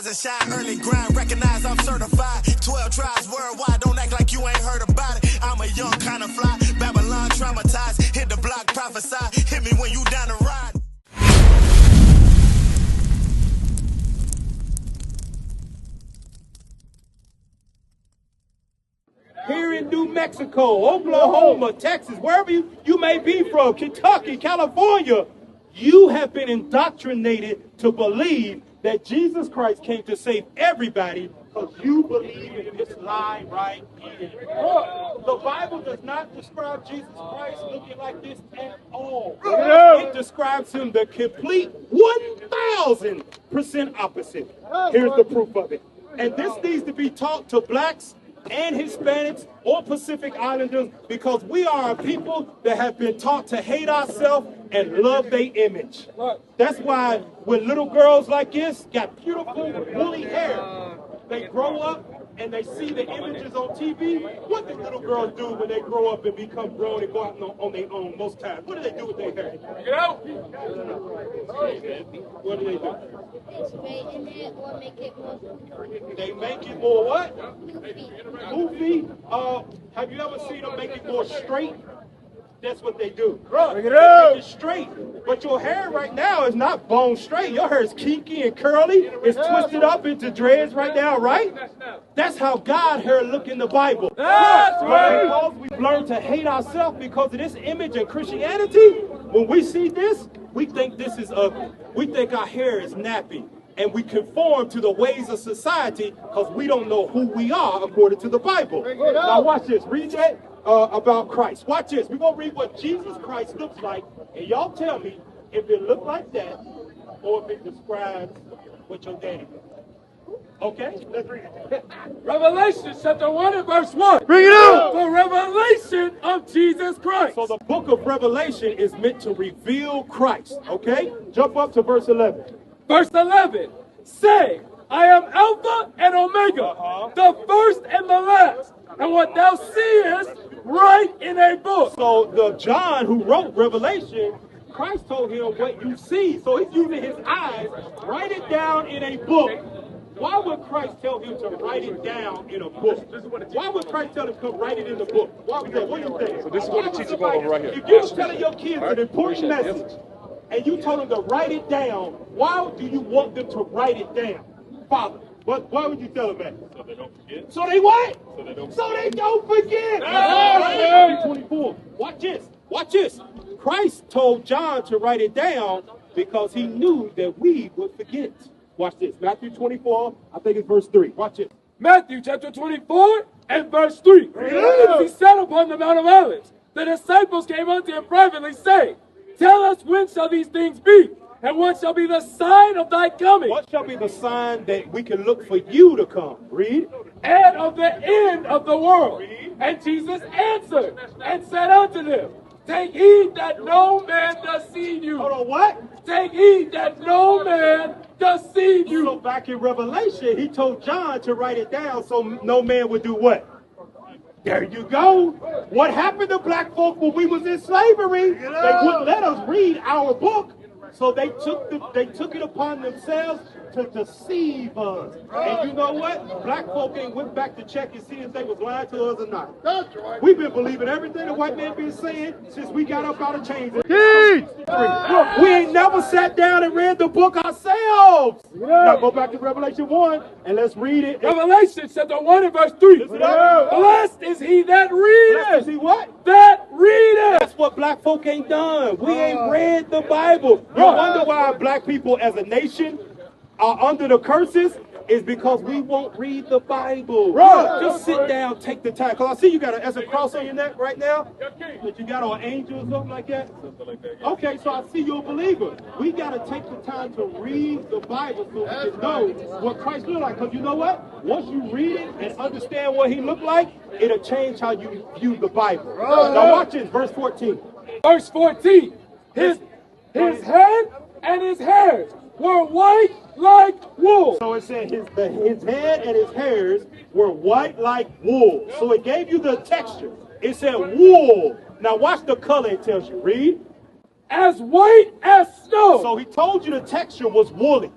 rise and shine, early grind, recognize I'm certified. 12 tribes worldwide, don't act like you ain't heard about it. I'm a young kind of fly, Babylon traumatized. Hit the block, prophesy, hit me when you down the ride. Here in New Mexico, Oklahoma, Texas, wherever you may be from, Kentucky, California, you have been indoctrinated to believe that Jesus Christ came to save everybody because you believe in this lie right here. The Bible does not describe Jesus Christ looking like this at all. It describes him the complete 1,000% opposite. Here's the proof of it. And this needs to be taught to blacks and Hispanics or Pacific Islanders because we are a people that have been taught to hate ourselves and love their image. That's why when little girls like this got beautiful woolly hair, they grow up and they see the images on TV. What do little girls do when they grow up and become grown and go out on their own most times? What do they do with their hair? What do they do? Straighten it or make it more goofy. They make it more what? Goofy. Goofy. Have you ever seen them make it more straight? That's what they do. Bring it They up. make it straight. But your hair right now is not bone straight. Your hair is kinky and curly. It's twisted up into dreads right now, right? That's how God hair look in the Bible. That's right. Because we've learned to hate ourselves because of this image in Christianity, when we see this, we think this is ugly. We think our hair is nappy. And we conform to the ways of society because we don't know who we are according to the Bible. Now watch this. Read that about Christ. Watch this. We're going to read what Jesus Christ looks like. And y'all tell me if it looked like that or if it describes what your daddy does. Okay? Let's read it. Revelation chapter 1 and verse 1. Bring it up. The revelation of Jesus Christ. So the book of Revelation is meant to reveal Christ. Okay? Jump up to verse 11. Verse 11. Say, I am Alpha and Omega, the first and the last. And what thou seest, write in a book. So the John who wrote Revelation, Christ told him what you see. So he's using his eyes. Write it down in a book. Why would Christ tell him to write it down in a book? Why would Christ tell him to write it in the book? Why would that? What do you think? So this is what it teaches about over right here. If you were telling your kids an important message and you told them to write it down, why do you want them to write it down? Father, why would you tell them that? So they don't forget. So they what? So they don't don't forget. Yes. 24. Watch this. Watch this. Christ told John to write it down because he knew that we would forget. Watch this. Matthew 24, I think it's verse 3. Watch it. Matthew chapter 24 and verse 3. As he sat upon the Mount of Olives, the disciples came unto him privately, saying, Tell us when shall these things be, and what shall be the sign of thy coming, What shall be the sign that we can look for you to come? Read. and of the end of the world? And Jesus answered and said unto them, Take heed that no man deceive you. Hold on, what? Take heed that no man deceive So you. back in Revelation, he told John to write it down so no man would do what? There you go. What happened to black folk when we was in slavery? They wouldn't let us read our book. So they took it upon themselves to deceive us. And you know what? Black folk ain't went back to check and see if they was lying to us or not. That's right. We've been believing everything the white man been saying since we got up out of chains. Look, we ain't never sat down and read the book ourselves. Now go back to Revelation 1 and let's read it. Revelation chapter 1 and verse 3. Listen up. Blessed is he that readeth. See what? That readeth. That's what black folk ain't done. We ain't read the Bible. You wonder why black people as a nation are under the curses? Is because we won't read the Bible. Just sit down, take the time. Because I see you got a cross on your neck right now. That you got an angel or something like that. Okay, so I see you're a believer. We got to take the time to read the Bible so we can know what Christ looked like. Because you know what? Once you read it and understand what he looked like, it'll change how you view the Bible. Now watch this, verse 14. Verse 14. His head and his hairs were white like wool. So it said his head and his hairs were white like wool. So it gave you the texture. It said wool. Now watch the color it tells you. Read. As white as snow. So he told you the texture was woolly.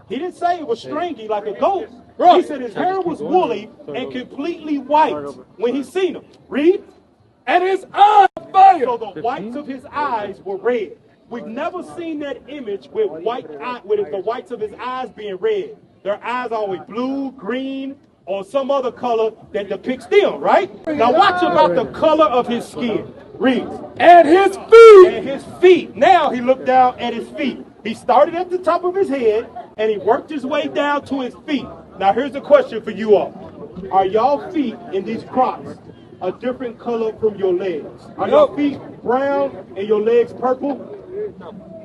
He didn't say it was stringy like a goat. He said his hair was woolly and completely white when he seen him. Read. And his eyes fire. So the whites of his eyes were red. We've never seen that image with the whites of his eyes being red. Their eyes are always blue, green, or some other color that depicts them, right? Now watch about the color of his skin. Read. And his feet. And his feet. Now he looked down at his feet. He started at the top of his head and he worked his way down to his feet. Now here's a question for you all. Are y'all feet in these Crocs a different color from your legs? Are your feet brown and your legs purple?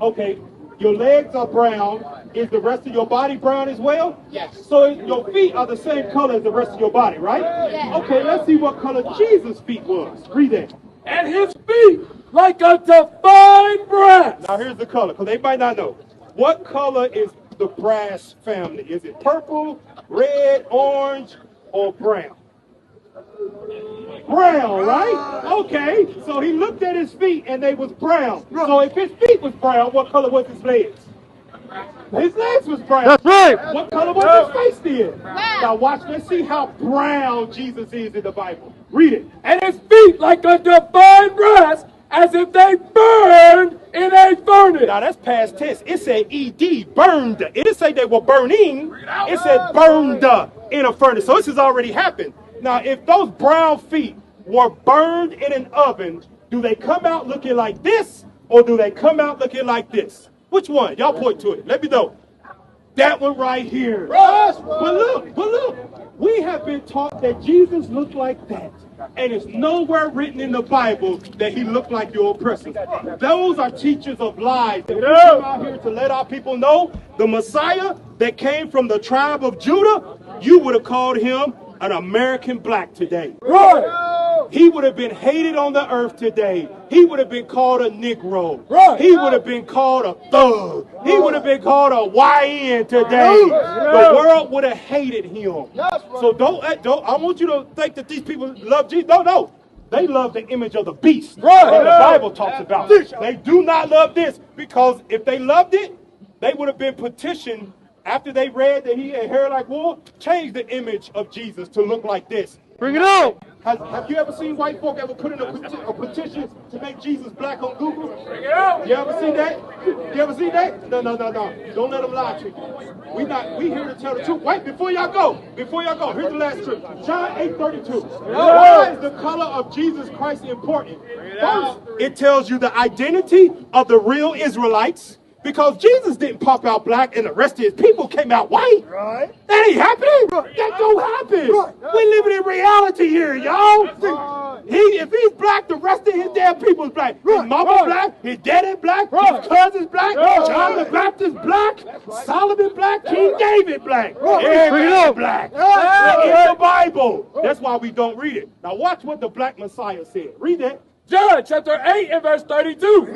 Okay, your legs are brown. Is the rest of your body brown as well? Yes. So your feet are the same color as the rest of your body, right? Yes. Okay, let's see what color Jesus' feet was. Read that. And his feet like unto fine brass. Now here's the color, because they might not know. What color is the brass family? Is it purple, red, orange, or brown? Brown, right? Okay, so he looked at his feet and they was brown. So if his feet was brown, what color was his legs? His legs was brown. That's right. What color was his face then? Brown. Now watch, let's see how brown Jesus is in the Bible. Read it. And his feet like unto fine brass, as if they burned in a furnace. Now that's past tense. It said ED, burned. It didn't say they were burning. It said burned in a furnace. So this has already happened. Now if those brown feet were burned in an oven, do they come out looking like this or do they come out looking like this? Which one? Y'all point to it. Let me know. That one right here. But look, we have been taught that Jesus looked like that. And it's nowhere written in the Bible that he looked like your oppressors. Those are teachers of lies. And we come out here to let our people know the Messiah that came from the tribe of Judah, you would have called him an American black today. Right. He would have been hated on the earth today. He would have been called a Negro. Right. He would have been called a thug. He would have been called a YN today. The world would have hated him. So don't, I want you to think that these people love Jesus. No. They love the image of the beast. Right. That the Bible talks about. They do not love this, because if they loved it, they would have been petitioned after they read that he had hair like wool, change the image of Jesus to look like this. Bring it out. Have you ever seen white folk ever put in a petition to make Jesus black on Google? Bring it out. You ever seen that? You ever seen that? No. Don't let them lie to you. We here to tell the truth. Wait, before y'all go, here's the last scripture. John 8:32. Why is the color of Jesus Christ important? First, it tells you the identity of the real Israelites. Because Jesus didn't pop out black and the rest of his people came out white. Right. That ain't happening. That don't happen. We're living in reality here, y'all. If he's black, the rest of his damn people is black. His mama black, his daddy black, his cousin's black, John the Baptist black, Solomon black, King David black. Everybody black. In the Bible. That's why we don't read it. Now watch what the black Messiah said. Read that. John chapter 8 and verse 32.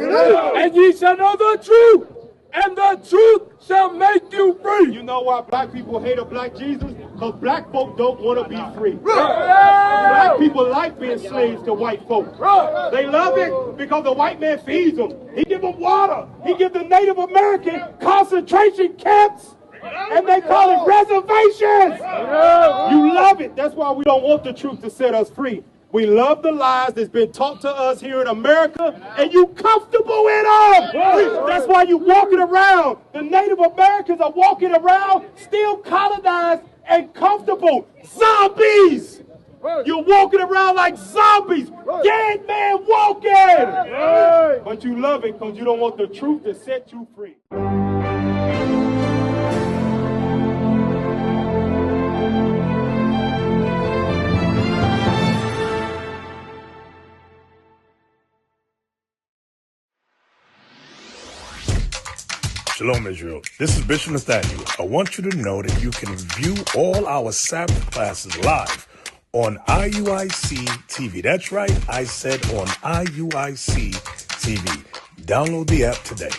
And ye shall know the truth, and the truth shall make you free. You know why black people hate a black Jesus? Because black folk don't want to be free. Black people like being slaves to white folk. They love it because the white man feeds them. He gives them water. He gives the Native American concentration camps. And they call it reservations. You love it. That's why we don't want the truth to set us free. We love the lies that's been taught to us here in America, and you comfortable in them. That's why you walking around. The Native Americans are walking around still colonized and comfortable. Zombies. You're walking around like zombies. Dead man walking. But you love it because you don't want the truth to set you free. Shalom, Israel. This is Bishop Nathaniel. I want you to know that you can view all our Sabbath classes live on IUIC TV. That's right, I said on IUIC TV. Download the app today.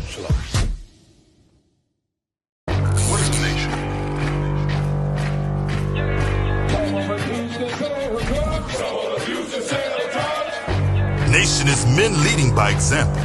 Shalom. What is the nation? Nation is men leading by example.